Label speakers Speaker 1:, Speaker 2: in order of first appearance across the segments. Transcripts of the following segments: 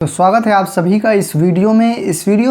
Speaker 1: तो स्वागत है आप सभी का इस वीडियो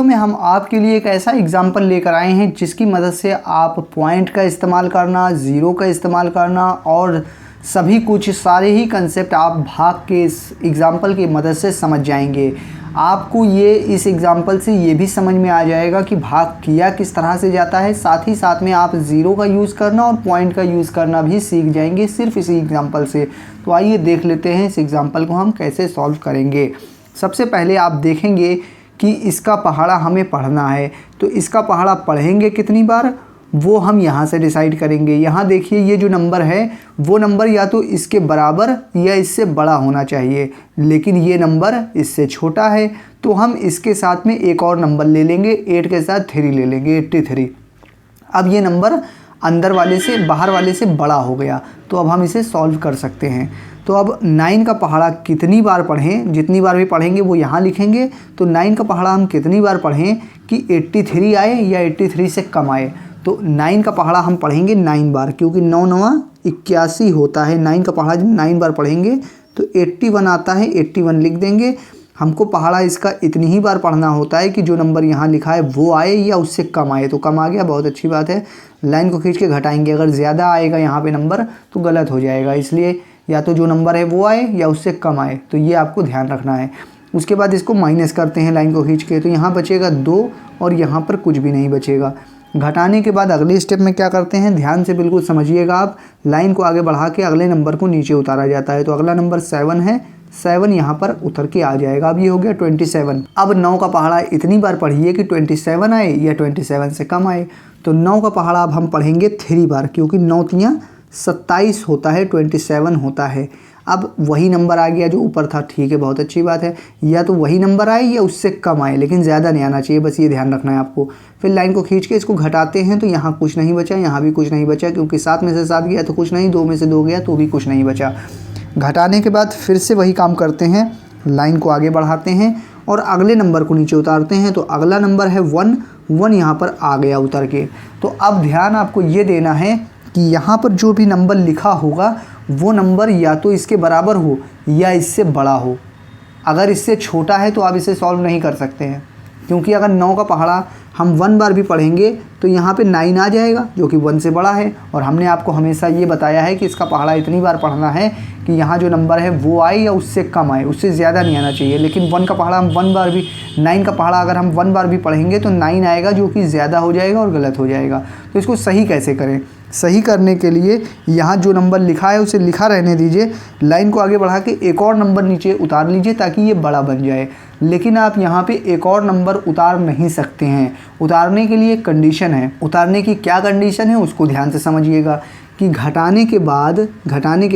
Speaker 1: में हम आपके लिए एक ऐसा एग्जाम्पल लेकर आए हैं जिसकी मदद से आप पॉइंट का इस्तेमाल करना, ज़ीरो का इस्तेमाल करना और सभी कुछ सारे ही कंसेप्ट आप भाग के इस एग्जाम्पल की मदद से समझ जाएंगे। आपको ये इस एग्जाम्पल से ये भी समझ में आ जाएगा कि भाग किया किस तरह से जाता है। साथ ही साथ में आप ज़ीरो का यूज़ करना और पॉइंट का यूज़ करना भी सीख जाएंगे सिर्फ इसी एग्जाम्पल से। तो आइए देख लेते हैं इस एग्जाम्पल को हम कैसे सॉल्व करेंगे। सबसे पहले आप देखेंगे कि इसका पहाड़ा हमें पढ़ना है, तो इसका पहाड़ा पढ़ेंगे कितनी बार वो हम यहाँ से डिसाइड करेंगे। यहाँ देखिए ये जो नंबर है वो नंबर या तो इसके बराबर या इससे बड़ा होना चाहिए, लेकिन ये नंबर इससे छोटा है तो हम इसके साथ में एक और नंबर ले लेंगे, 8 के साथ 3 ले लेंगे, 83। अब ये नंबर अंदर वाले से बाहर वाले से बड़ा हो गया तो अब हम इसे सॉल्व कर सकते हैं। तो अब 9 का पहाड़ा कितनी बार पढ़ें, जितनी बार भी पढ़ेंगे वो यहाँ लिखेंगे। तो 9 का पहाड़ा हम कितनी बार पढ़ें कि 83 आए या 83 से कम आए। तो 9 का पहाड़ा हम पढ़ेंगे 9 बार, क्योंकि 9 9 81 होता है। 9 का पहाड़ा जब 9 बार पढ़ेंगे तो 81 आता है, 81 लिख देंगे। हमको पहाड़ा इसका इतनी ही बार पढ़ना होता है कि जो नंबर यहाँ लिखा है वो आए या उससे कम आए। तो कम आ गया, बहुत अच्छी बात है। लाइन को खींच के घटाएंगे, अगर ज़्यादा आएगा यहाँ पे नंबर तो गलत हो जाएगा, इसलिए या तो जो नंबर है वो आए या उससे कम आए, तो ये आपको ध्यान रखना है। उसके बाद इसको माइनस करते हैं लाइन को खींच के, तो यहाँ बचेगा 2 और यहाँ पर कुछ भी नहीं बचेगा। घटाने के बाद अगले स्टेप में क्या करते हैं, ध्यान से बिल्कुल समझिएगा आप। लाइन को आगे बढ़ा के अगले नंबर को नीचे उतारा जाता है। तो अगला नंबर 7 है, 7 यहाँ पर उतर के आ जाएगा। अब ये हो गया 27। अब 9 का पहाड़ा इतनी बार पढ़िए कि 27 आए या 27 से कम आए। तो 9 का पहाड़ा अब हम पढ़ेंगे 3 बार, क्योंकि 9 तियाँ 27 होता है, 27 होता है। अब वही नंबर आ गया जो ऊपर था, ठीक है, बहुत अच्छी बात है। या तो वही नंबर आए या उससे कम आए, लेकिन ज़्यादा नहीं आना चाहिए, बस ये ध्यान रखना है आपको। फिर लाइन को खींच के इसको घटाते हैं तो यहाँ कुछ नहीं बचा, यहाँ भी कुछ नहीं बचा, क्योंकि 7 में से 7 गया तो कुछ नहीं, 2 में से 2 गया तो भी कुछ नहीं बचा। घटाने के बाद फिर से वही काम करते हैं, लाइन को आगे बढ़ाते हैं और अगले नंबर को नीचे उतारते हैं। तो अगला नंबर है 1 यहाँ पर आ गया उतर के। तो अब ध्यान आपको ये देना है कि यहाँ पर जो भी नंबर लिखा होगा वो नंबर या तो इसके बराबर हो या इससे बड़ा हो। अगर इससे छोटा है तो आप इसे सॉल्व नहीं कर सकते हैं, क्योंकि अगर 9 का पहाड़ा हम 1 बार भी पढ़ेंगे तो यहाँ पे 9 आ जाएगा जो कि 1 से बड़ा है। और हमने आपको हमेशा ये बताया है कि इसका पहाड़ा इतनी बार पढ़ना है कि यहाँ जो नंबर है वो आए या उससे कम आए, उससे ज़्यादा नहीं आना चाहिए। लेकिन 1 का पहाड़ा हम 1 बार भी, 9 का पहाड़ा अगर हम 1 बार भी पढ़ेंगे तो 9 आएगा जो कि ज़्यादा हो जाएगा और गलत हो जाएगा। तो इसको सही कैसे करें, सही करने के लिए यहाँ जो नंबर लिखा है उसे लिखा रहने दीजिए, लाइन को आगे बढ़ा के एक और नंबर नीचे उतार लीजिए ताकि ये बड़ा बन जाए। लेकिन आप यहाँ पे एक और नंबर उतार नहीं सकते हैं, उतारने के लिए कंडीशन है। उतारने की क्या कंडीशन है उसको ध्यान से समझिएगा कि घटाने के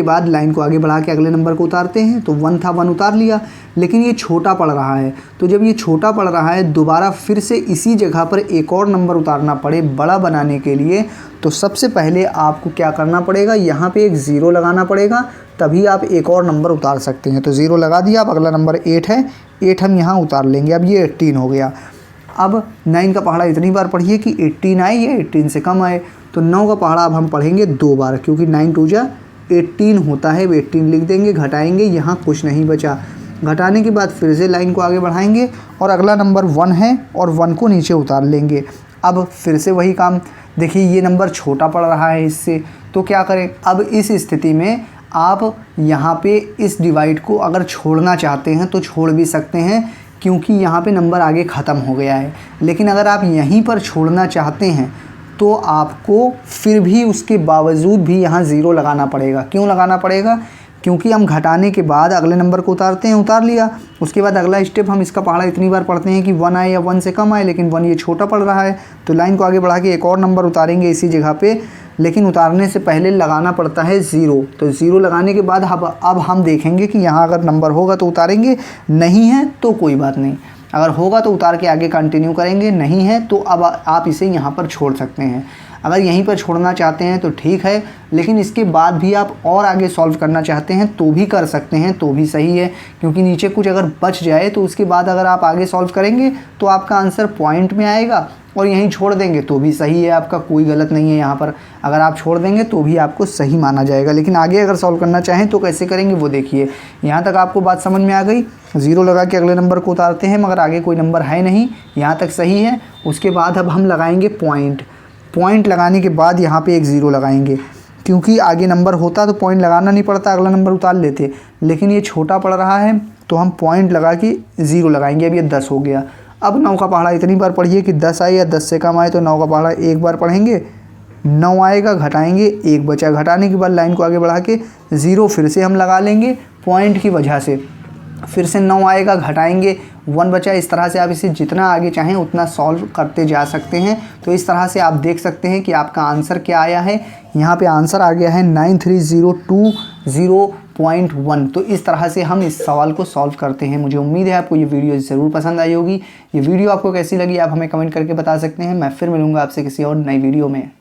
Speaker 1: बाद लाइन को आगे बढ़ा के अगले नंबर को उतारते हैं। तो 1 था, 1 उतार लिया, लेकिन ये छोटा पड़ रहा है। तो जब ये छोटा पड़ रहा है दोबारा फिर से इसी जगह पर एक और नंबर उतारना पड़े बड़ा बनाने के लिए, तो सबसे पहले आपको क्या करना पड़ेगा, यहाँ पे एक 0 लगाना पड़ेगा, तभी आप एक और नंबर उतार सकते हैं। तो 0 लगा दिया। अब अगला नंबर 8 है, 8 हम यहाँ उतार लेंगे। अब ये 18 हो गया। अब 9 का पहाड़ा इतनी बार पढ़िए कि 18 आए या 18 से कम आए। तो 9 का पहाड़ा अब हम पढ़ेंगे 2 बार, क्योंकि 9 2 जा 18 होता है, 18 लिख देंगे। घटाएंगे, यहाँ कुछ नहीं बचा। घटाने के बाद फिर से लाइन को आगे बढ़ाएंगे और अगला नंबर 1 है और 1 को नीचे उतार लेंगे। अब फिर से वही काम, देखिए ये नंबर छोटा पड़ रहा है इससे, तो क्या करें। अब इस स्थिति में आप यहाँ पे इस डिवाइड को अगर छोड़ना चाहते हैं तो छोड़ भी सकते हैं, क्योंकि यहाँ पे नंबर आगे ख़त्म हो गया है। लेकिन अगर आप यहीं पर छोड़ना चाहते हैं तो आपको फिर भी उसके बावजूद भी यहाँ 0 लगाना पड़ेगा। क्यों लगाना पड़ेगा, क्योंकि हम घटाने के बाद अगले नंबर को उतारते हैं, उतार लिया। उसके बाद अगला स्टेप हम इसका पहाड़ा इतनी बार पढ़ते हैं कि 1 आए या 1 से कम आए, लेकिन 1 ये छोटा पड़ रहा है। तो लाइन को आगे बढ़ा के एक और नंबर उतारेंगे इसी जगह पे, लेकिन उतारने से पहले लगाना पड़ता है 0। तो 0 लगाने के बाद अब हम देखेंगे कि यहाँ अगर नंबर होगा तो उतारेंगे, नहीं है तो कोई बात नहीं। अगर होगा तो उतार के आगे कंटिन्यू करेंगे, नहीं है तो अब आप इसे यहाँ पर छोड़ सकते हैं। अगर यहीं पर छोड़ना चाहते हैं तो ठीक है, लेकिन इसके बाद भी आप और आगे सॉल्व करना चाहते हैं तो भी कर सकते हैं, तो भी सही है। क्योंकि नीचे कुछ अगर बच जाए तो उसके बाद अगर आप आगे सॉल्व करेंगे तो आपका आंसर पॉइंट में आएगा और यहीं छोड़ देंगे तो भी सही है आपका, कोई गलत नहीं है यहाँ पर। अगर आप छोड़ देंगे तो भी आपको सही माना जाएगा। लेकिन आगे अगर सॉल्व करना चाहें तो कैसे करेंगे वो देखिए। यहाँ तक आपको बात समझ में आ गई। 0 लगा के अगले नंबर को उतारते हैं, मगर आगे कोई नंबर है नहीं, यहाँ तक सही है। उसके बाद अब हम लगाएंगे पॉइंट लगाने के बाद यहाँ पे एक 0 लगाएंगे, क्योंकि आगे नंबर होता तो पॉइंट लगाना नहीं पड़ता, अगला नंबर उतार लेते। लेकिन ये छोटा पड़ रहा है तो हम पॉइंट लगा के 0 लगाएंगे। अब ये 10 हो गया। अब 9 का पहाड़ा इतनी बार पढ़िए कि 10 आए या 10 से कम आए, तो 9 का पहाड़ा एक बार पढ़ेंगे, 9 आएगा, घटाएंगे, 1 बचा। घटाने के बाद लाइन को आगे बढ़ा के 0 फिर से हम लगा लेंगे पॉइंट की वजह से, फिर से 9 आएगा, घटाएंगे, 1 बचा। इस तरह से आप इसे जितना आगे चाहें उतना सॉल्व करते जा सकते हैं। तो इस तरह से आप देख सकते हैं कि आपका आंसर क्या आया है। यहाँ पे आंसर आ गया है 93020.1। तो इस तरह से हम इस सवाल को सॉल्व करते हैं। मुझे उम्मीद है आपको ये वीडियो ज़रूर पसंद आई होगी। ये वीडियो आपको कैसी लगी आप हमें कमेंट करके बता सकते हैं। मैं फिर मिलूँगा आपसे किसी और नई वीडियो में।